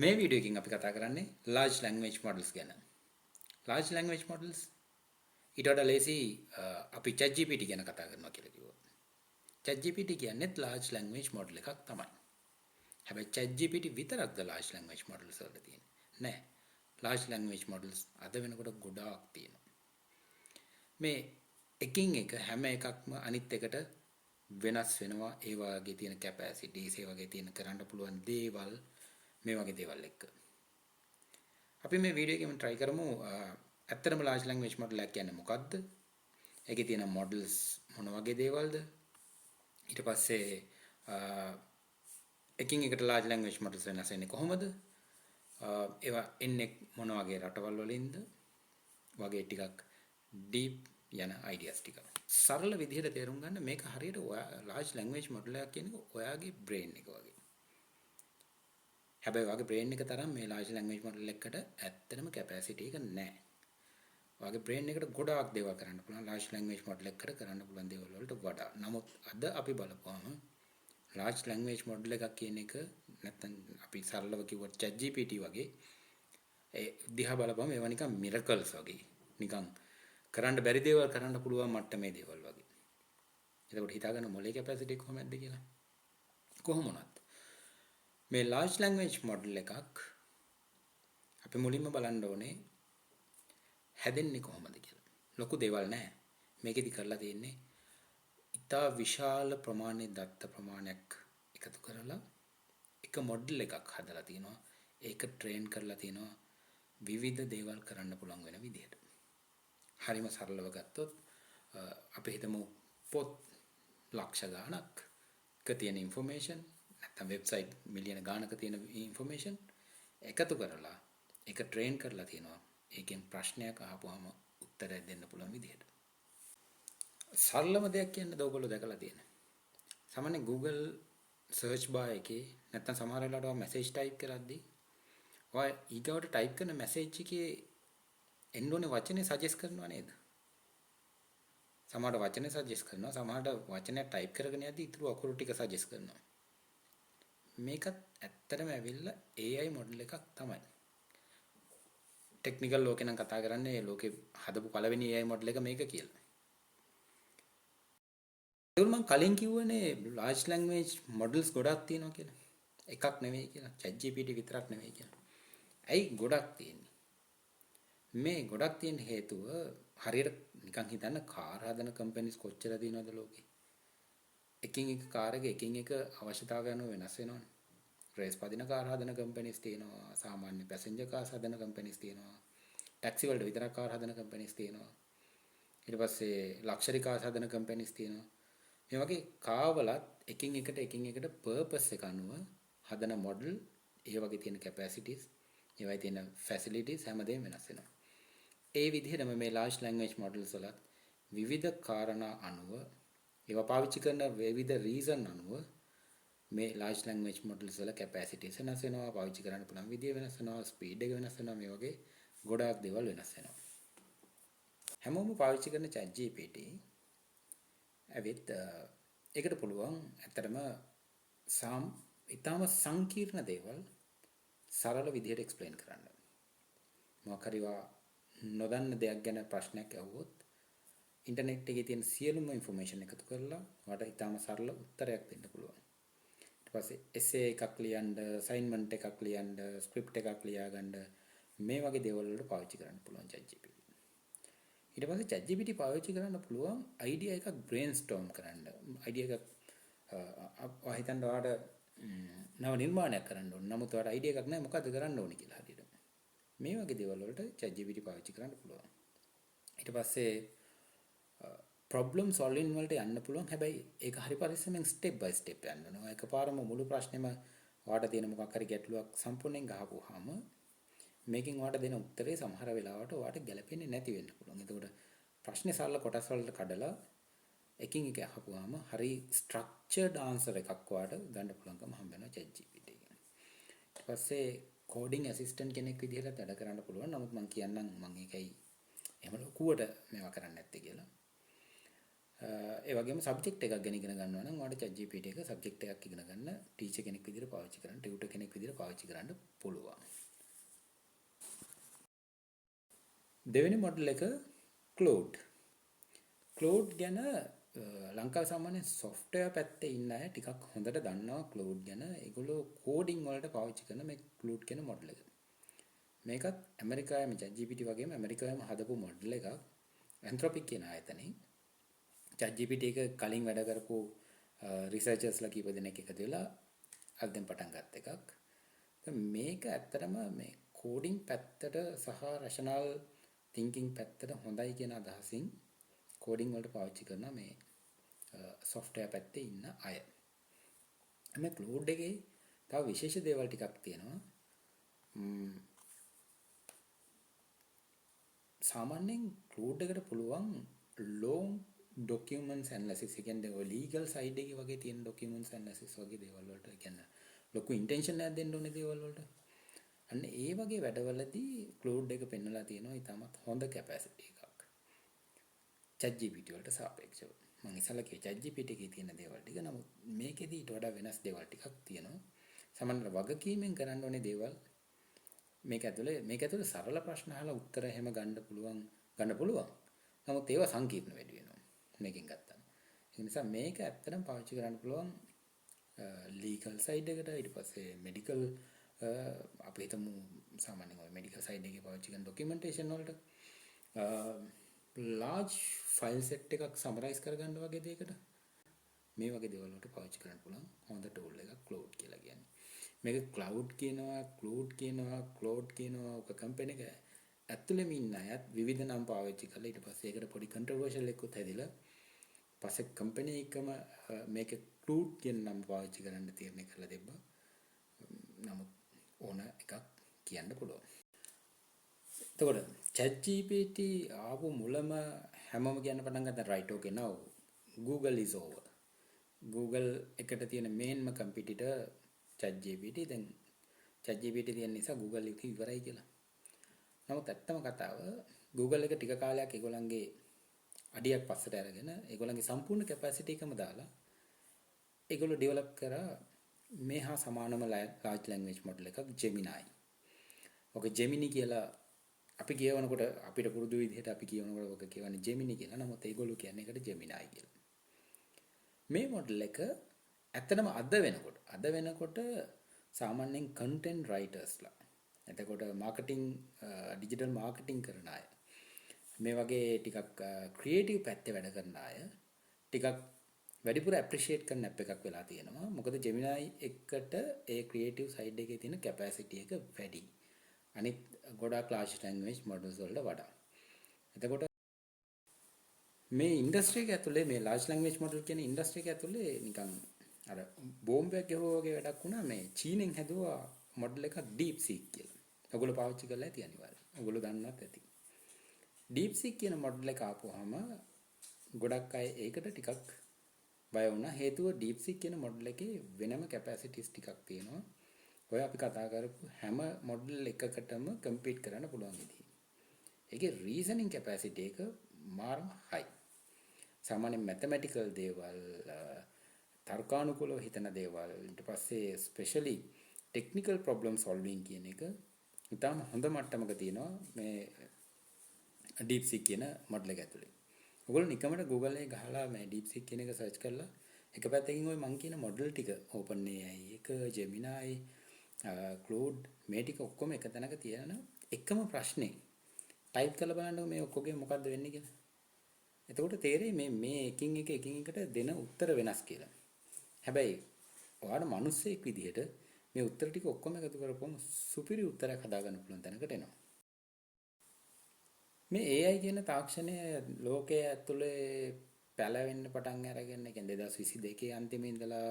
මේ වීඩියෝ එකකින් අපි කතා කරන්නේ large language models ගැන. large language models ඊට වඩා ලේසි අපි ChatGPT ගැන කතා කරනවා කියලා කිව්වොත්. ChatGPT කියන්නේත් large language model එකක් තමයි. හැබැයි ChatGPT විතරක්ද large language models වලට තියෙන්නේ? නෑ. large language models අද වෙනකොට ගොඩාක් තියෙනවා. මේ එකින් එක හැම එකක්ම අනිත් එකට වෙනස් වෙනවා. ඒ වගේ තියෙන capacities, ඒ වගේ තියෙන කරන්න පුළුවන් දේවල්, මේ වගේ දේවල් එක්ක. අපි මේ වීඩියෝ එකෙන් try කරමු ඇත්තටම large language model එක කියන්නේ මොකක්ද? ඒකේ තියෙන models මොන වගේ දේවල්ද? ඊට පස්සේ එකින් එකට large language models වෙනස් වෙන්නේ කොහොමද? ඒවා එන්නේ මොන වගේ රටවල් වලින්ද? වගේ ටිකක් deep යන ideas ටික. සරල විදිහට තේරුම් ගන්න මේක හරියට large language model එකක් කියන්නේ ඔයාගේ brain එක වගේ. හැබැයි ඔයාගේ brain එක තරම් මේ large language model එකකට ඇත්තටම capacity එක නැහැ. ඔයාගේ brain එකට ගොඩාක් දේවල් කරන්න පුළුවන් large language model එකකට කරන්න පුළුවන් දේවල් වලට වඩා. නමුත් අද අපි බලපුවාම large language model එකක් කියන එක නැත්නම් අපි සරලව කිව්වොත් ChatGPT වගේ ඒ දිහා බලපුවම ඒවා නිකන් miracles වගේ. නිකන් කරන්න බැරි දේවල් කරන්න පුළුවන් මට්ටමේ දේවල් වගේ. එතකොට හිතාගන්න මොලේ capacity කොහොමද කියලා. කොහොම වුණත් මේ large language model එකක් අපි මුලින්ම බලන්න ඕනේ හැදෙන්නේ කොහොමද කියලා. ලොකු දේවල් නැහැ. මේකෙදි කරලා තියෙන්නේ ඉතා විශාල ප්‍රමාණයේ දත්ත ප්‍රමාණයක් එකතු කරලා එක මොඩල් එකක් හදලා තිනවා. ඒක ට්‍රේන් කරලා තිනවා විවිධ දේවල් කරන්න පුළුවන් වෙන විදිහට. හරිම සරලව ගත්තොත් අපි හිතමු පොත් ලක්ෂ ගාණක් එක තියෙන ඉන්ෆර්මේෂන් නැත්නම් වෙබ්සයිට් මිලියන ගාණක තියෙන ඉන්ෆර්මේෂන් එකතු කරලා ඒක ට්‍රේන් කරලා තිනවා. ඒකෙන් ප්‍රශ්නයක් අහපුවාම උත්තරයක් දෙන්න පුළුවන් විදිහට. සරලම දෙයක් කියන්නද ඔයගොල්ලෝ දැකලා තියෙන්නේ. සාමාන්‍ය Google search bar එකේ නැත්නම් සමහර වෙලාවට ඔයා message type කරද්දී ඔයා ඊගවට type කරන message එකේ එන්න ඕනේ වචනේ suggest කරනවා නේද? සමහරට වචනේ suggest කරනවා, සමහරට වචනයක් type කරගෙන යද්දී ඊටු අකුරු ටික suggest කරනවා. මේකත් ඇත්තටම ඇවිල්ලා AI model එකක් තමයි. ටෙක්නිකල් ලෝකේ නම් කතා කරන්නේ ලෝකේ හදපු පළවෙනි AI model එක මේක කියලා. ඒක මම කලින් කිව්වනේ large language models ගොඩක් තියෙනවා කියලා. එකක් නෙවෙයි කියලා. ChatGPT විතරක් නෙවෙයි කියලා. ඇයි ගොඩක් තියෙන්නේ? මේ ගොඩක් තියෙන හේතුව හරියට නිකන් හිතන්න කාර් හදන කම්පැනිස් කොච්චර තියෙනවද ලෝකේ? එකින් එක කාර් එක එකින් එක අවශ්‍යතාවය අනුව වෙනස් වෙනවනේ. රේස් පදින කාර් හදන කම්පැනිස් තියෙනවා, සාමාන්‍ය පැසෙන්ජර් කාර්ස් හදන කම්පැනිස් තියෙනවා, ටැක්සි වලට විතරක් කාර් හදන කම්පැනිස් තියෙනවා. ඊට පස්සේ ලක්ෂරි කාර්ස් හදන කම්පැනිස් තියෙනවා. මේ වගේ කාවලත් එකින් එකට පර්පස් එක අනුව හදන මොඩල්, ඒ වගේ තියෙන කැපැසිටිස්, ඒ වගේ තියෙන ෆැසිලිටිස් හැමදේම වෙනස් වෙනවා. ඒ විදිහටම මේ large language models වලත් විවිධ කාරණා අනුව ඒවා පාවිච්චි කරන විවිධ රීසන් අනුව මේ large language models වල capacities වෙනස් වෙනවා, පාවිච්චි කරන්න පුළුවන් විදිය වෙනස් වෙනවා, ස්පීඩ් එක වෙනස් වෙනවා, මේ වගේ ගොඩාක් දේවල් වෙනස් වෙනවා. හැමෝම පාවිච්චි කරන ChatGPT ඇවිත් ඒකට පුළුවන් ඇත්තටම ඉතාම සංකීර්ණ දේවල් සරල විදිහට එක්ස්ප්ලেইন කරන්න. මොකක් හරි නොදන්න දෙයක් ගැන ප්‍රශ්නයක් අහුවොත් ඉන්ටර්නෙට් එකේ තියෙන සියලුම ඉන්ෆර්මේෂන් එකතු කරලා ඔයාලට ඉතාම සරල උත්තරයක් දෙන්න පුළුවන්. ඊට පස්සේ essay එකක් ලියන්න, assignment එකක් ලියන්න, script එකක් ලියාගන්න මේ වගේ දේවල් වලට පාවිච්චි කරන්න පුළුවන් ChatGPT. ඊට පස්සේ ChatGPT පාවිච්චි කරන්න පුළුවන් idea එකක් brainstorm කරන්න. idea එකක් හිතන්න ඔයාලට නව නිර්මාණයක් කරන්න ඕන. නමුත් ඔයාලට idea එකක් නැහැ මොකද්ද කරන්න ඕනේ කියලා හරියට. මේ වගේ දේවල් වලට ChatGPT පාවිච්චි කරන්න පුළුවන්. ඊට පස්සේ problem solving වලට යන්න පුළුවන්. හැබැයි ඒක හරි පරිස්සමෙන් step by step යන්න ඕනේ. එකපාරම මුළු ප්‍රශ්නෙම ඔයාලට තියෙන මොකක් හරි ගැටලුවක් සම්පූර්ණයෙන් ගහපුවාම මේකෙන් ඔයාලට දෙන උත්තරේ සමහර වෙලාවට ඔයාලට ගැලපෙන්නේ නැති වෙන්න පුළුවන්. එතකොට ප්‍රශ්නේ සරල කොටස් වලට කඩලා එකින් එක අහපුවාම හරි structured answer එකක් ඔයාලට ගන්න පුළුවන්කම හම්බ වෙනවා ChatGPT එකෙන්. ඊට පස්සේ coding assistant කෙනෙක් විදිහට වැඩ කරන්න පුළුවන්. නමුත් මම කියන්නම් මම ඒකයි එහෙම ලොකුවට මේවා කරන්නේ නැත්තේ කියලා. ඒ වගේම සබ්ජෙක්ට් එකක් ගැන ඉගෙන ගන්නවා නම් ඔයාලට ChatGPT එක සබ්ජෙක්ට් එකක් ඉගෙන ගන්න ටීචර් කෙනෙක් විදිහට පාවිච්චි කරන්න, ටියුටර් කෙනෙක් විදිහට පාවිච්චි කරන්න පුළුවන්. දෙවෙනි මොඩල් එක Claude. Claude ගැන ලංකාවේ සාමාන්‍ය software පැත්තේ ඉන්න අය ටිකක් හොඳට දන්නවා Claude ගැන. ඒගොල්ලෝ coding වලට පාවිච්චි කරන මේ Claude කියන මොඩල් එක. මේකත් ඇමරිකාවේ ChatGPT වගේම ඇමරිකාවේම හදපු මොඩල් එකක්. Anthropic කියන ආයතනයේ ChatGPT එක කලින් වැඩ කරපු රිසර්චර්ස්ලා කීප දෙනෙක් එකතු වෙලා අලුතෙන් පටන් ගත්ත එකක්. මේක ඇත්තටම මේ කෝඩින් පැත්තට සහ රෂනල් තින්කින් පැත්තට හොඳයි කියන අදහසින් කෝඩින් වලට පාවිච්චි කරන මේ software පැත්තේ ඉන්න අය. මේ Claude එකේ තව විශේෂ දේවල් ටිකක් තියෙනවා. සාමාන්‍යයෙන් Claude එකට පුළුවන් long documents analysis කියන්නේ ඔය legal side එකේ වගේ තියෙන documents analysis වගේ දේවල් වලට කියන්නේ ලොකු intention එකක් දෙන්න ඕනේ දේවල් වලට. අන්න ඒ වගේ වැඩවලදී Claude එක පෙන්නලා තියෙනවා ඊටමත් හොඳ capacity එකක්. ChatGPT වලට සාපේක්ෂව. මම ඉස්සලා කිව්වා ChatGPT එකේ තියෙන දේවල් ටික නමුත් මේකෙදී ඊට වඩා වෙනස් දේවල් ටිකක් තියෙනවා. සමහර වගකීමෙන් කරන්න ඕනේ දේවල් මේක ඇතුලේ සරල ප්‍රශ්න අහලා උත්තර එහෙම ගන්න පුළුවන්. නමුත් ඒවා සංකීර්ණ වෙඩි වෙනවා. මේකෙන් ගත්තාම. ඒ නිසා මේක ඇත්තටම පාවිච්චි කරන්න පුළුවන් ලීගල් සයිඩ් එකට ඊට පස්සේ මෙඩිකල් අපි හිතමු සාමාන්‍යයෙන් ඔය මෙඩිකල් සයිඩ් එකේ පාවිච්චි කරන ડોකියුමන්ටේෂන් වලට large file set එකක් සමරයිස් කරගන්න වගේ දෙයකට මේ වගේ දේවල් වලට පාවිච්චි කරන්න පුළුවන් හොඳ tool එකක් Claude කියලා කියන්නේ. මේක Claude කියනවා ඔක කම්පැනි එක ඇතුළෙම ඉන්න අයත් විවිධ නම් පාවිච්චි කරලා ඊට පස්සේ ඒකට පොඩි controversial එකකුත් හැදිලා පස්සේ කම්පැනි එකම මේක Claude කියන නම පාවිච්චි කරන්න තීරණය කරලා තිබ්බා. නමුත් ඕන එකක් කියන්න පුළුවන්. එතකොට ChatGPT ආපු මුලම හැමෝම කියන්න පටන් ගත්තා right okay now Google is over. Google එකට තියෙන මේන්ම කම්පිටිටර් ChatGPT. දැන් ChatGPT තියෙන නිසා Google එක ඉවරයි කියලා. නමුත් ඇත්තම කතාව Google එක ටික කාලයක් ඒගොල්ලන්ගේ අඩියක් පස්සට අරගෙන ඒගොල්ලන්ගේ සම්පූර්ණ කැපැසිටි එකම දාලා ඒගොල්ලෝ ඩෙවලොප් කරා මේ හා සමානම large language model එකක් Gemini. ඔක Gemini කියලා අපි කියවනකොට අපිට පුරුදු විදිහට අපි කියවනකොට ඔක කියවන්නේ Gemini කියලා. නමුත් ඒගොල්ලෝ කියන්නේ ඒකට Gemini කියලා. මේ මොඩල් එක ඇත්තටම අද වෙනකොට සාමාන්‍යයෙන් content writersලා එතකොට මාකටිං ඩිජිටල් මාකටිං කරන අය මේ වගේ ටිකක් ක්‍රියේටිව් පැත්තේ වැඩ කරන අය ටිකක් වැඩිපුර ඇප්‍රීෂিয়েට් කරන ඇප් එකක් වෙලා තියෙනවා. මොකද Gemini එකට ඒ ක්‍රියේටිව් සයිඩ් එකේ තියෙන කැපැසිටි එක වැඩි. අනිත් ගොඩාක් large language models වලට වඩා. එතකොට මේ ඉන්ඩස්ට්‍රි එක ඇතුලේ මේ large language model කියන ඉන්ඩස්ට්‍රි එක ඇතුලේ නිකන් අර බෝම්බයක් ගැහුවා වගේ වැඩක් වුණා. මේ චීනෙන් හැදුවා මොඩල් එකක් DeepSeek කියලා. ඔයගොල්ලෝ පාවිච්චි කරලා ඇති අනිවාර්යයෙන්. ඔයගොල්ලෝ දන්නවත් ඇති. DeepSeek කියන මොඩල් එක ආපුවාම ගොඩක් අය ඒකට ටිකක් බය වුණා. හේතුව DeepSeek කියන මොඩල් එකේ වෙනම කැපැසිටිස් ටිකක් තියෙනවා. ඔය අපි කතා කරපු හැම මොඩල් එකකටම කම්පීට් කරන්න පුළුවන් විදිහ. ඒකේ රීසනින් කැපැසිටි එක මාර්ම හයි. සාමාන්‍ය මැතමැටිකල් දේවල් තර්කානුකූලව හිතන දේවල් ඊට පස්සේ ස්පෙෂලි ටෙක්නිකල් ප්‍රොබ්ලම් සොල්විං කියන එක ඉතාම හොඳ මට්ටමක තියෙනවා මේ DeepSeek කියන මොඩල් එක ඇතුලේ. ඔයගොල්ලෝ නිකමට Google එකේ ගහලා මේ DeepSeek කියන එක සර්ච් කරලා එක පැත්තකින් ওই මං කියන මොඩල් ටික OpenAI එක Gemini Claude මේ ටික ඔක්කොම එක තැනක තියෙන එකම ප්‍රශ්නේ ටයිප් කරලා බලන්න මේ ඔක්කොගේ මොකද්ද වෙන්නේ කියලා. එතකොට තේරෙයි මේ එකින් එකට දෙන උත්තර වෙනස් කියලා. හැබැයි ඔයාලා මිනිස්සෙක් විදිහට මේ උත්තර ටික ඔක්කොම එකතු කරපුවම සුපිරි උත්තරයක් හදාගන්න පුළුවන් තැනකට එනවා. මේ AI කියන තාක්ෂණය ලෝකයේ ඇතුලේ පැලවෙන්න පටන් අරගෙන කියන්නේ 2022 අන්තිමේ ඉඳලා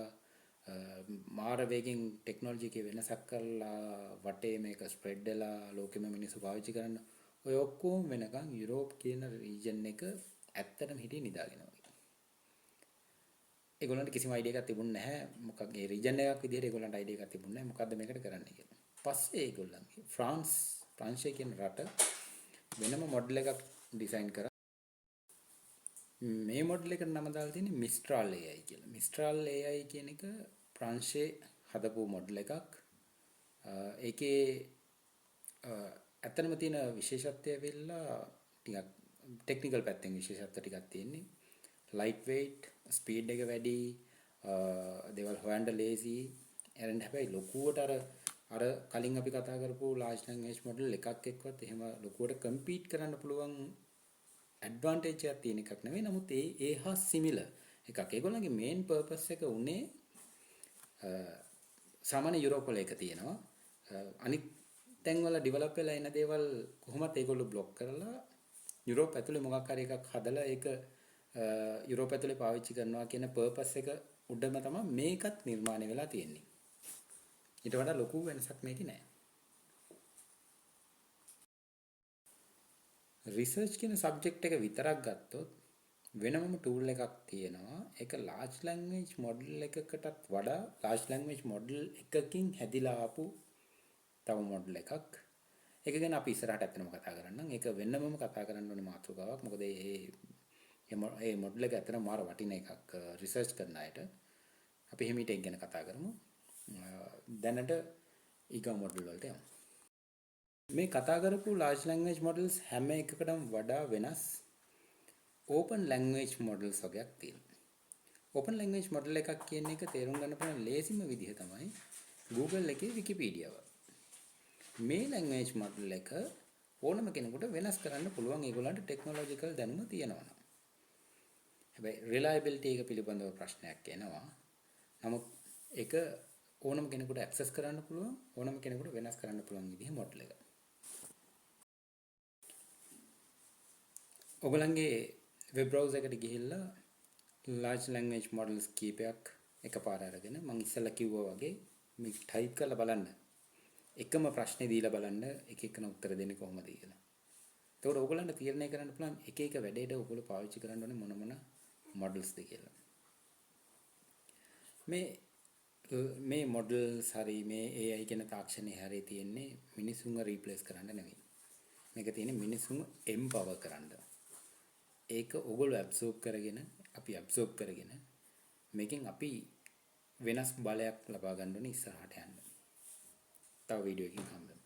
මාර වේගෙන් ටෙක්නොලොජි එකේ වෙනසක් කරලා වටේ මේක ස්ප්‍රෙඩ් වෙලා ලෝකෙම මිනිස්සු පාවිච්චි කරන ඔය ඔක්කොම වෙනකන් යුරෝප් කියන රීජන් එක ඇත්තටම හිටියේ නිදාගෙන වගේ. ඒගොල්ලන්ට කිසිම අයිඩියා එකක් තිබුණේ නැහැ. මොකක් ඒ රීජන් එකක් විදිහට ඒගොල්ලන්ට අයිඩියා එකක් තිබුණේ නැහැ. මොකද්ද මේකට කරන්න කියලා. පස්සේ ඒගොල්ලන්ගේ ප්‍රංශය කියන රට වෙනම මොඩල් එකක් ඩිසයින් කරා. මේ මොඩල් එකට නම දාලා තියෙන්නේ Mistral AI කියලා. Mistral AI කියන එක ප්‍රංශේ හදපු මොඩල් එකක්. ඒකේ ඇත්තනම තියෙන විශේෂත්වය වෙලා ටිකක් ටෙක්නිකල් පැත්තෙන් විශේෂත්ව ටිකක් තියෙන්නේ. ලයිට් වෙයිට්, ස්පීඩ් එක වැඩි, දේවල් හොයන්න ලේසි. එරන් හැබැයි ලොකුවට අර කලින් අපි කතා කරපු large language model එකක් එක්කවත් එහෙම ලොකුවට කම්පීට් කරන්න පුළුවන් ඇඩ්වාන්ටේජ් එකක් තියෙන එකක් නෙවෙයි. නමුත් ඒ හා සිමිලර් එකක්. ඒගොල්ලන්ගේ මේන් පර්පස් එක උනේ සාමාන්‍ය යුරෝප වල එක තියෙනවා. අනිත් තැන්වල ඩෙවලොප් වෙලා එන දේවල් කොහොමද ඒගොල්ලෝ බ්ලොක් කරලා යුරෝප ඇතුලේ මොකක් හරි එකක් හදලා ඒක යුරෝප ඇතුලේ පාවිච්චි කරනවා කියන පර්පස් එක උඩම තමයි මේකත් නිර්මාණය වෙලා තියෙන්නේ. ඊට වඩා ලොකු වෙනසක් මේකේ නැහැ. රිසර්ච් කියන සබ්ජෙක්ට් එක විතරක් ගත්තොත් වෙනමම ටූල් එකක් තියෙනවා. ඒක large language model එකකටත් වඩා large language model එකකින් හැදිලා ආපු තව මොඩල් එකක්. ඒක ගැන අපි ඉස්සරහට ඇත්තටම කතා කරන්නම්. ඒක වෙනමම කතා කරන්න ඕනේ මාතෘකාවක්. මොකද මේ මොඩල් එක ඇත්තටම මාර වටින එකක් රිසර්ච් කරන අයට. අපි හිමීට ඒක ගැන කතා කරමු. දැනට ඊගා මොඩල් වලට යමු. මේ කතා කරපු large language models හැම එකකටම වඩා වෙනස් open language models වගේක් තියෙනවා. open language model එකක් කියන එක තේරුම් ගන්න පුළුවන් ලේසිම විදිහ තමයි Google එකේ Wikipedia වල. මේ language model එක ඕනම කෙනෙකුට වෙනස් කරන්න පුළුවන් ඒගොල්ලන්ට ටෙක්නොලොජිකල් දැනුම තියෙනවා නම්. හැබැයි reliability එක පිළිබඳව ප්‍රශ්නයක් එනවා. නමුත් ඒක ඕනම කෙනෙකුට access කරන්න පුළුවන් ඕනම කෙනෙකුට වෙනස් කරන්න පුළුවන් විදිහේ model එක. ඔයගොල්ලන්ගේ web browser එකට ගිහිල්ලා large language models කීපයක් එකපාර අරගෙන මම ඉස්සෙල්ලා කිව්වා වගේ මේ type කරලා බලන්න. එකම ප්‍රශ්නේ දීලා බලන්න එක එකන උත්තර දෙන්නේ කොහොමද කියලා. එතකොට ඔයගොල්ලන්ට තීරණය කරන්න පුළුවන් එක එක වැඩේට ඔයගොල්ලෝ පාවිච්චි කරන්න ඕනේ මොන models ද කියලා. මේ models හරි මේ AI කියන තාක්ෂණය හැරේ තියෙන්නේ මිනිසුන්ව රීප්ලේස් කරන්න නෙවෙයි. මේක තියෙන්නේ මිනිසුන්ව empower කරන්න. ඒක ඔයගොල්ලෝ absorb කරගෙන අපි absorb කරගෙන මේකෙන් අපි වෙනස් බලයක් ලබා ගන්න ඕනේ ඉස්සරහට යන්න. තව වීඩියෝ එකකින් හම්බෙමු.